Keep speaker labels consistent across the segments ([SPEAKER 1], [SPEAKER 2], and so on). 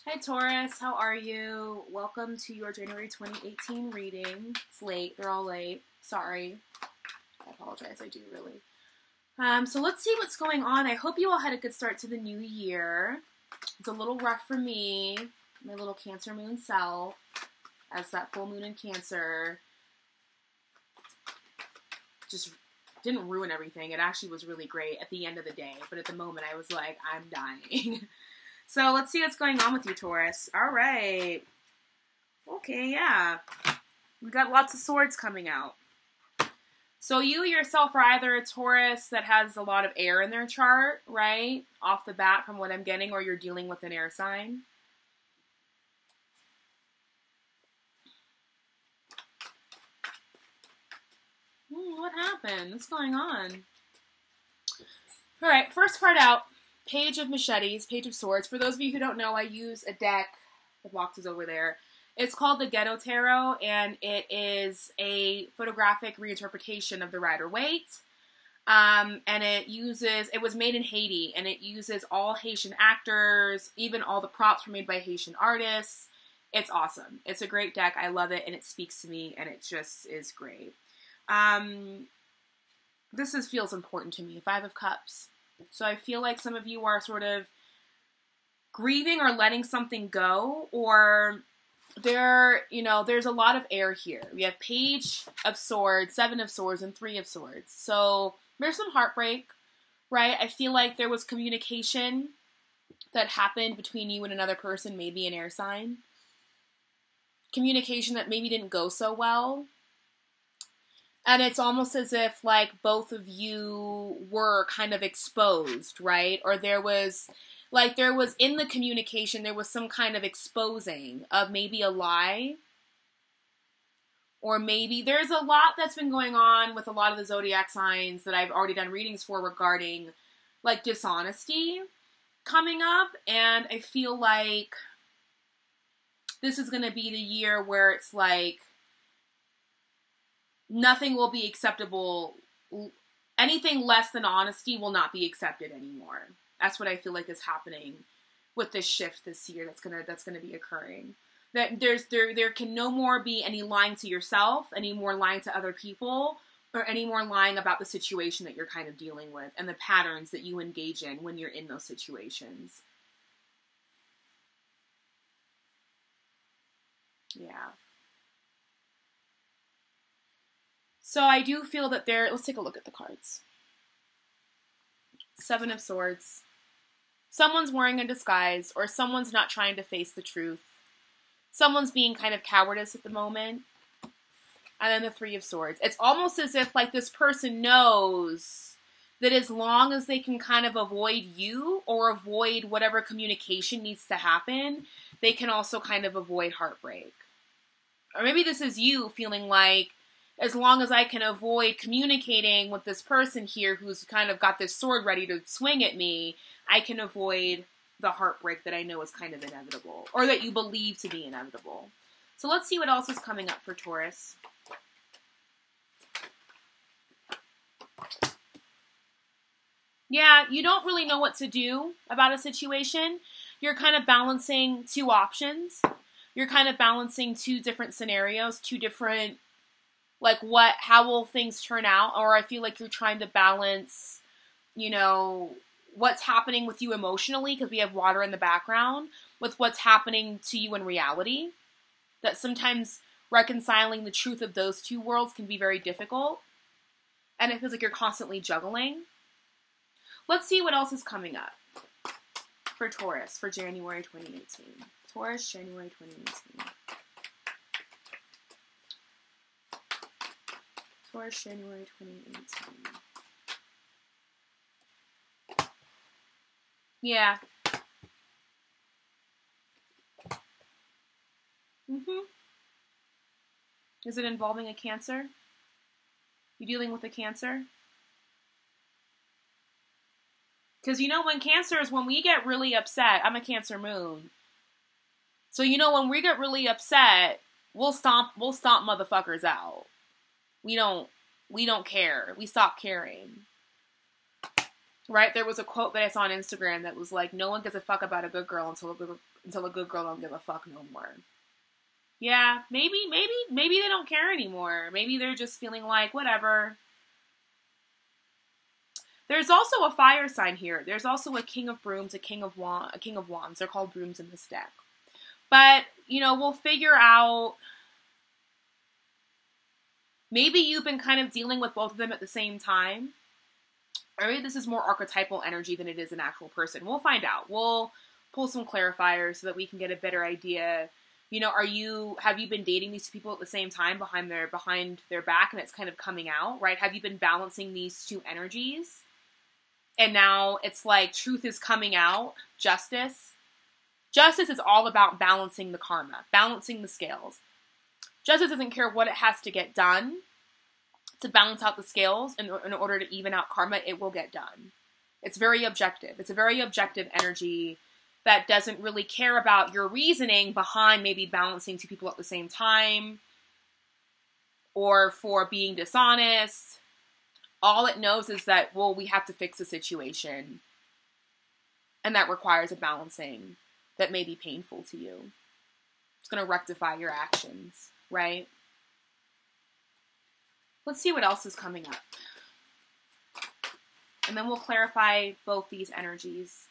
[SPEAKER 1] Hi Taurus, how are you? Welcome to your January 2018 reading. It's late, they're all late. Sorry. I apologize, I do really. So let's see what's going on. I hope you all had a good start to the new year. It's a little rough for me, my little Cancer moon self, as that full moon in Cancer just didn't ruin everything. It actually was really great at the end of the day, but at the moment I was like, I'm dying. So let's see what's going on with you, Taurus. All right. Okay, yeah. We got lots of swords coming out. So you yourself are either a Taurus that has a lot of air in their chart, right? Off the bat from what I'm getting, or you're dealing with an air sign. What happened? What's going on? All right, first card out. Page of Machetes, Page of Swords. For those of you who don't know, I use a deck. The box is over there. It's called the Ghetto Tarot, and it is a photographic reinterpretation of the Rider-Waite. And it was made in Haiti, and it uses all Haitian actors, even all the props were made by Haitian artists. It's awesome. It's a great deck. I love it, and it speaks to me, and it just is great. This feels important to me. Five of Cups. So I feel like some of you are sort of grieving or letting something go, or there's a lot of air here. We have Page of Swords, Seven of Swords, and Three of Swords. So there's some heartbreak, right? I feel like there was communication that happened between you and another person, maybe an air sign. Communication that maybe didn't go so well. And it's almost as if, like, both of you were kind of exposed, right? Or there was in the communication, there was some kind of exposing of maybe a lie. Or maybe there's a lot that's been going on with a lot of the zodiac signs that I've already done readings for regarding, like, dishonesty coming up. And I feel like this is going to be the year where it's like, nothing will be acceptable. Anything less than honesty will not be accepted anymore. That's what I feel like is happening with this shift this year that's gonna be occurring. That there can no more be any lying to yourself, any more lying to other people, or any more lying about the situation that you're kind of dealing with and the patterns that you engage in when you're in those situations. Yeah. So I do feel that let's take a look at the cards. Seven of Swords. Someone's wearing a disguise, or someone's not trying to face the truth. Someone's being kind of cowardice at the moment. And then the Three of Swords. It's almost as if, like, this person knows that as long as they can kind of avoid you or avoid whatever communication needs to happen, they can also kind of avoid heartbreak. Or maybe this is you feeling like, as long as I can avoid communicating with this person here who's kind of got this sword ready to swing at me, I can avoid the heartbreak that I know is kind of inevitable, or that you believe to be inevitable. So let's see what else is coming up for Taurus. Yeah, you don't really know what to do about a situation. You're kind of balancing two options. You're kind of balancing two different scenarios, two different, like, how will things turn out? Or I feel like you're trying to balance, what's happening with you emotionally, because we have water in the background, with what's happening to you in reality. That sometimes reconciling the truth of those two worlds can be very difficult. And it feels like you're constantly juggling. Let's see what else is coming up for Taurus for January 2018. Taurus, January 2018. Taurus, January 2018. Yeah. Is it involving a Cancer? You dealing with a Cancer? Because when Cancer is when we get really upset, I'm a Cancer moon. So when we get really upset, we'll stomp motherfuckers out. We don't care. We stop caring. right? There was a quote that I saw on Instagram that was like, no one gives a fuck about a good girl until a good girl don't give a fuck no more. Yeah, maybe they don't care anymore. Maybe they're just feeling like, whatever. There's also a fire sign here. There's also a king of brooms, a king of wands. They're called brooms in this deck. But, you know, we'll figure out. Maybe you've been kind of dealing with both of them at the same time. Or maybe this is more archetypal energy than it is an actual person. We'll find out. We'll pull some clarifiers so that we can get a better idea. You know, have you been dating these two people at the same time behind their back and it's kind of coming out, right? Have you been balancing these two energies? And now it's like truth is coming out, justice. Justice is all about balancing the karma, balancing the scales. Justice doesn't care what it has to get done to balance out the scales in order to even out karma. It will get done. It's very objective. It's a very objective energy that doesn't really care about your reasoning behind maybe balancing two people at the same time or for being dishonest. All it knows is that, well, we have to fix the situation. And that requires a balancing that may be painful to you. It's going to rectify your actions, right? Let's see what else is coming up. And then we'll clarify both these energies.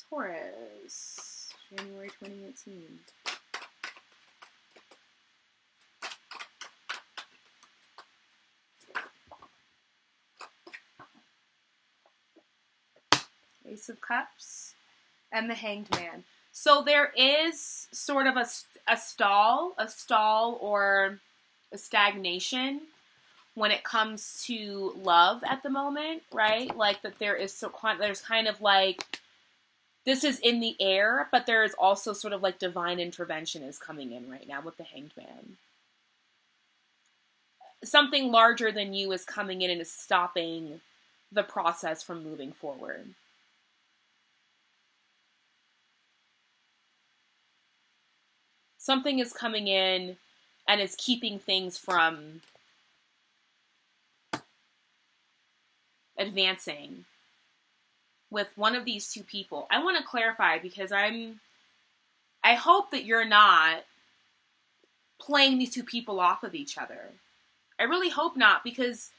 [SPEAKER 1] Taurus, January 2018. Ace of Cups and the Hanged Man. So there is sort of a stall or a stagnation when it comes to love at the moment, right? Like that there's kind of like, this is in the air, but there is also sort of like divine intervention is coming in right now with the Hanged Man. Something larger than you is coming in and is stopping the process from moving forward. Something is coming in and is keeping things from advancing with one of these two people. I want to clarify because I hope that you're not playing these two people off of each other. I really hope not because,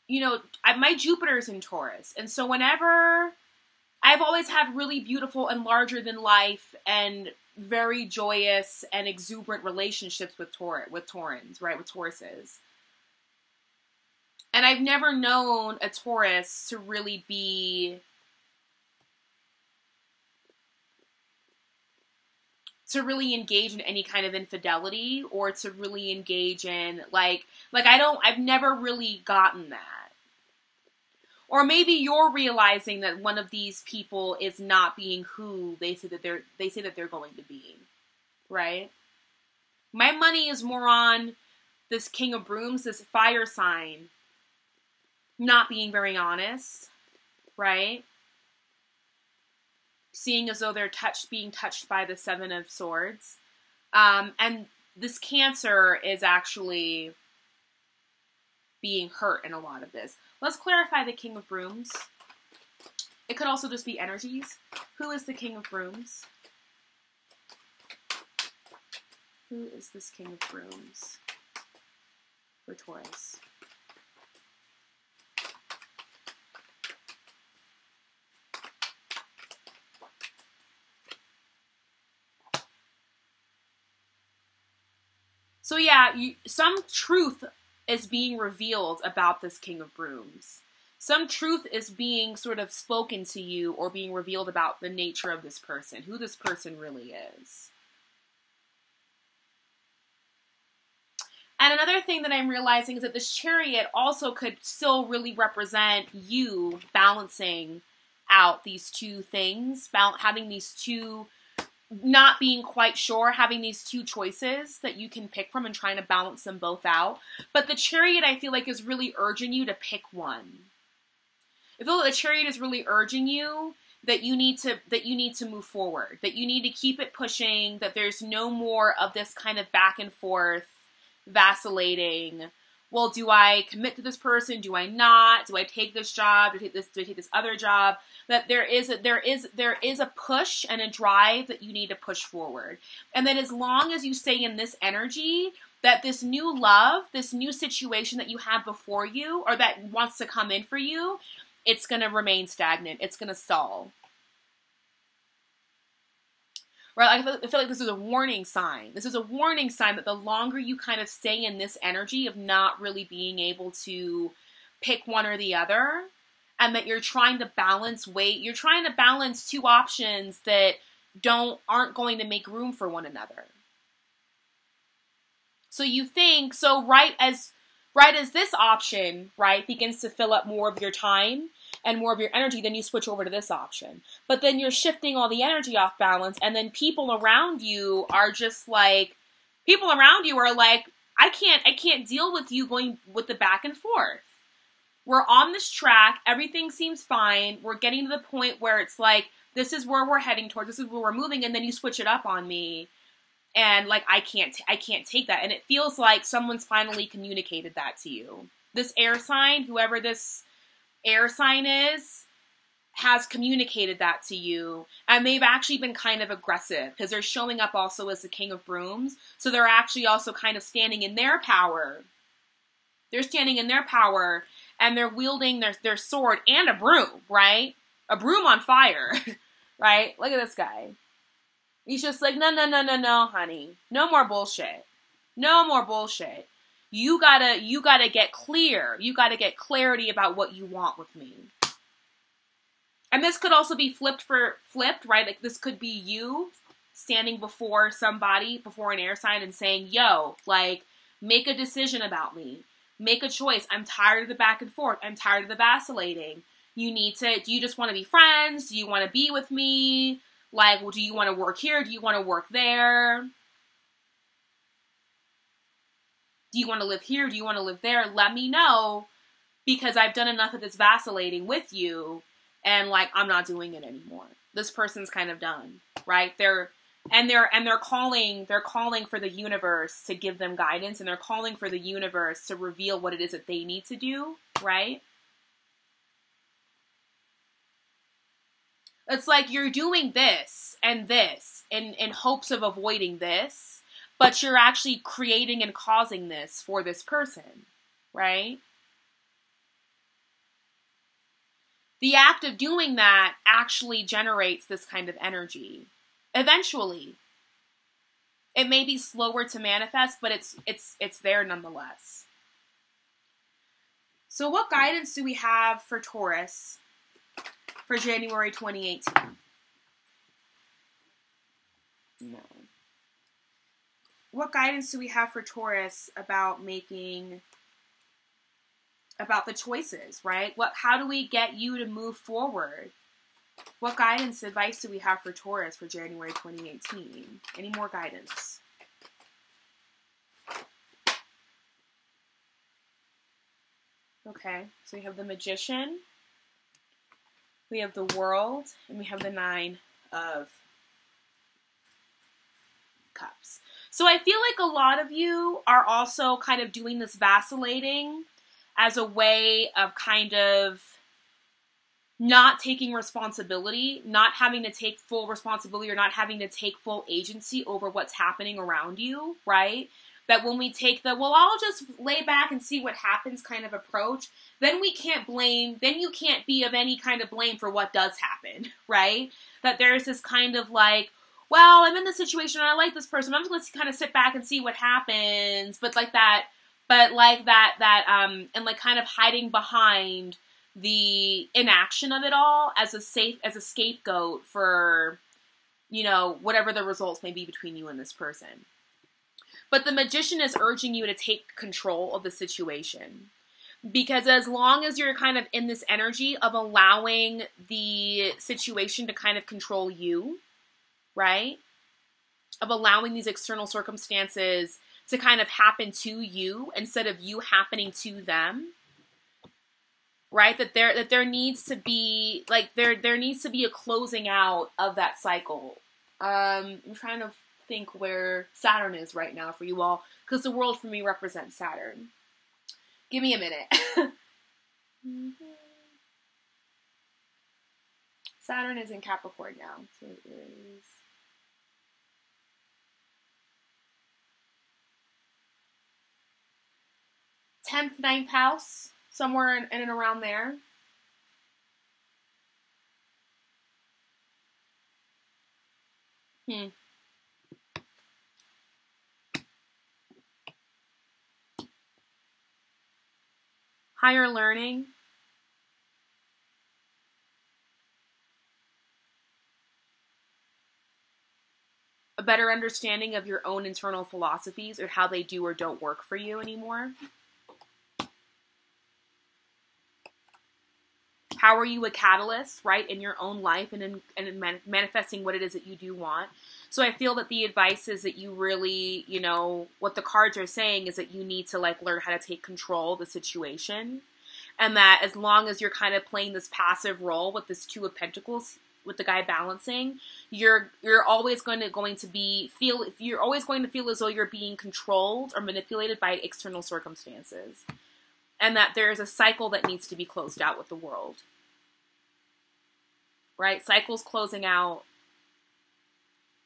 [SPEAKER 1] you know, my Jupiter's in Taurus. And so whenever I've always had really beautiful and larger than life and very joyous and exuberant relationships with Taurans, right? With Tauruses. And I've never known a Taurus to really engage in any kind of infidelity or to really engage in I've never really gotten that. Or maybe you're realizing that one of these people is not being who they say that they're going to be, right? My money is more on this King of Brooms, this fire sign, not being very honest, right? Seeing as though they're being touched by the Seven of Swords. And this Cancer is actually being hurt in a lot of this. Let's clarify the King of Brooms. It could also just be energies. Who is the King of Brooms? Who is this King of Brooms for Taurus? So yeah, some truth is being revealed about this King of Brooms. Some truth is being sort of spoken to you or being revealed about the nature of this person, who this person really is. And another thing that I'm realizing is that this Chariot also could still really represent you balancing out these two things, having these two, not being quite sure, having these two choices that you can pick from and trying to balance them both out. But the Chariot, I feel like, is really urging you to pick one. I feel like the Chariot is really urging you that you need to move forward, that you need to keep it pushing, that there's no more of this kind of back and forth, vacillating, well, do I commit to this person? Do I not? Do I take this job? Do I take this other job? That there is a push and a drive that you need to push forward. And then as long as you stay in this energy, that this new love, this new situation that you have before you, or that wants to come in for you, it's going to remain stagnant. It's going to stall. Right? I feel like this is a warning sign. This is a warning sign that the longer you kind of stay in this energy of not really being able to pick one or the other, and that you're trying to balance weight, you're trying to balance two options that aren't going to make room for one another. So you think, right as this option, right, begins to fill up more of your time and more of your energy, then you switch over to this option. But then you're shifting all the energy off balance, and then people around you are like, I can't deal with you going with the back and forth. We're on this track, everything seems fine, we're getting to the point where it's like, this is where we're heading towards, this is where we're moving, and then you switch it up on me. And like, I can't take that. And it feels like someone's finally communicated that to you. This air sign, whoever this air sign is, has communicated that to you. And they've actually been kind of aggressive because they're showing up also as the King of Brooms. So they're actually also kind of standing in their power. They're standing in their power and they're wielding their sword and a broom, right? A broom on fire, right? Look at this guy. He's just like, no, honey. No more bullshit. No more bullshit. You gotta get clear. You gotta get clarity about what you want with me. And this could also be flipped, right? Like this could be you standing before somebody, before an air sign and saying, yo, like, make a decision about me. Make a choice. I'm tired of the back and forth. I'm tired of the vacillating. Do you just want to be friends? Do you want to be with me? Like, well, do you want to work here? Do you want to work there? Do you want to live here? Do you want to live there? Let me know, because I've done enough of this vacillating with you, and like, I'm not doing it anymore. This person's kind of done, right? They're calling for the universe to give them guidance, and they're calling for the universe to reveal what it is that they need to do, right? It's like you're doing this and this in hopes of avoiding this, but you're actually creating and causing this for this person, right? The act of doing that actually generates this kind of energy. Eventually. It may be slower to manifest, but it's there nonetheless. So what guidance do we have for Taurus for January 2018? No. What guidance do we have for Taurus about the choices, right? How do we get you to move forward? What guidance, advice do we have for Taurus for January 2018? Any more guidance? Okay, so we have the Magician, we have the World, and we have the Nine of Cups. So I feel like a lot of you are also kind of doing this vacillating as a way of kind of not taking responsibility, not having to take full responsibility, or not having to take full agency over what's happening around you, right? That when we take well, I'll just lay back and see what happens kind of approach, then we can't blame, then you can't be of any kind of blame for what does happen, right? That there's this kind of like, well, I'm in this situation and I like this person, I'm just going to kind of sit back and see what happens, and like kind of hiding behind the inaction of it all as a scapegoat for, you know, whatever the results may be between you and this person. But the Magician is urging you to take control of the situation. Because as long as you're kind of in this energy of allowing the situation to kind of control you, right? Of allowing these external circumstances to kind of happen to you instead of you happening to them, right? That there needs to be there needs to be a closing out of that cycle. I'm trying to think where Saturn is right now for you all, because the World for me represents Saturn. Give me a minute. Saturn is in Capricorn now. So Aries. 10th, 9th house, somewhere in and around there. Higher learning. A better understanding of your own internal philosophies or how they do or don't work for you anymore. How are you a catalyst, right, in your own life and in manifesting what it is that you do want? So I feel that the advice is that you really, you know, what the cards are saying is that you need to like learn how to take control of the situation. And that as long as you're kind of playing this passive role with this Two of Pentacles, with the guy balancing, you're always going to feel as though you're being controlled or manipulated by external circumstances. And that there's a cycle that needs to be closed out with the world. Right? Cycles closing out.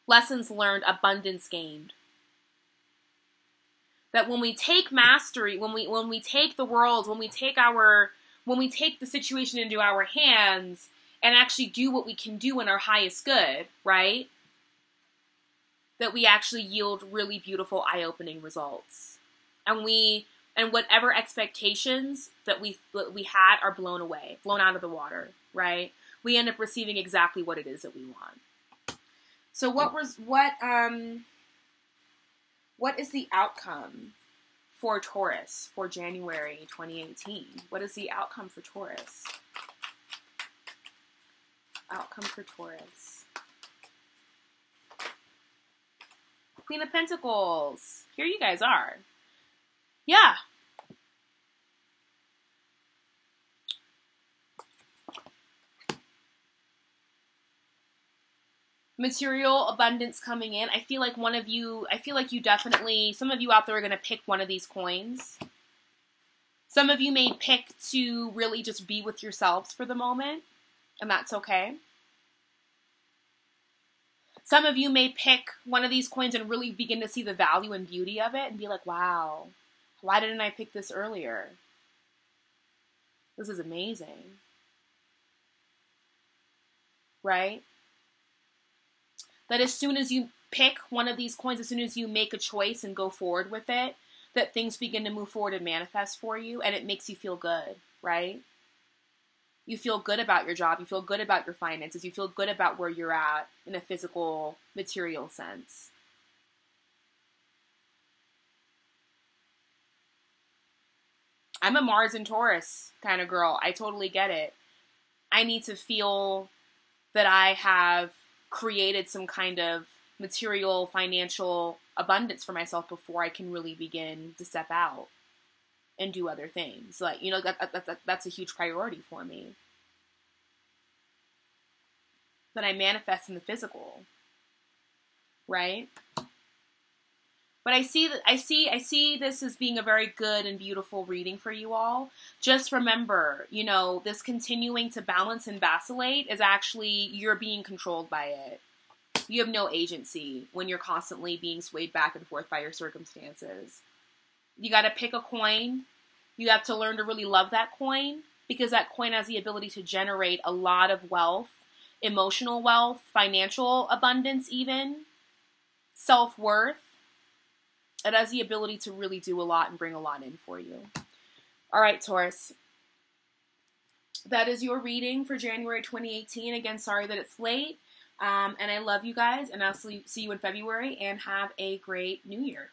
[SPEAKER 1] Lessons learned, abundance gained. That when we take mastery, when we take the world, when we take the situation into our hands and actually do what we can do in our highest good, right? That we actually yield really beautiful, eye-opening results. And whatever expectations that we had are blown away, blown out of the water, right? We end up receiving exactly what it is that we want. So what is the outcome for Taurus for January 2018? What is the outcome for Taurus? Outcome for Taurus. Queen of Pentacles. Here you guys are. Yeah. Material abundance coming in. I feel like you definitely, some of you out there are going to pick one of these coins. Some of you may pick to really just be with yourselves for the moment, and that's okay. Some of you may pick one of these coins and really begin to see the value and beauty of it and be like, wow, why didn't I pick this earlier? This is amazing. Right? That as soon as you pick one of these coins, as soon as you make a choice and go forward with it, that things begin to move forward and manifest for you, and it makes you feel good, right? You feel good about your job, you feel good about your finances, you feel good about where you're at in a physical, material sense. I'm a Mars and Taurus kind of girl. I totally get it. I need to feel that I have created some kind of material, financial abundance for myself before I can really begin to step out and do other things. Like, you know, that's a huge priority for me. That I manifest in the physical, right? But I see this as being a very good and beautiful reading for you all. Just remember, you know, this continuing to balance and vacillate is actually, you're being controlled by it. You have no agency when you're constantly being swayed back and forth by your circumstances. You got to pick a coin. You have to learn to really love that coin, because that coin has the ability to generate a lot of wealth, emotional wealth, financial abundance even, self-worth. It has the ability to really do a lot and bring a lot in for you. All right, Taurus. That is your reading for January 2018. Again, sorry that it's late. And I love you guys, and I'll see you in February, and have a great New Year.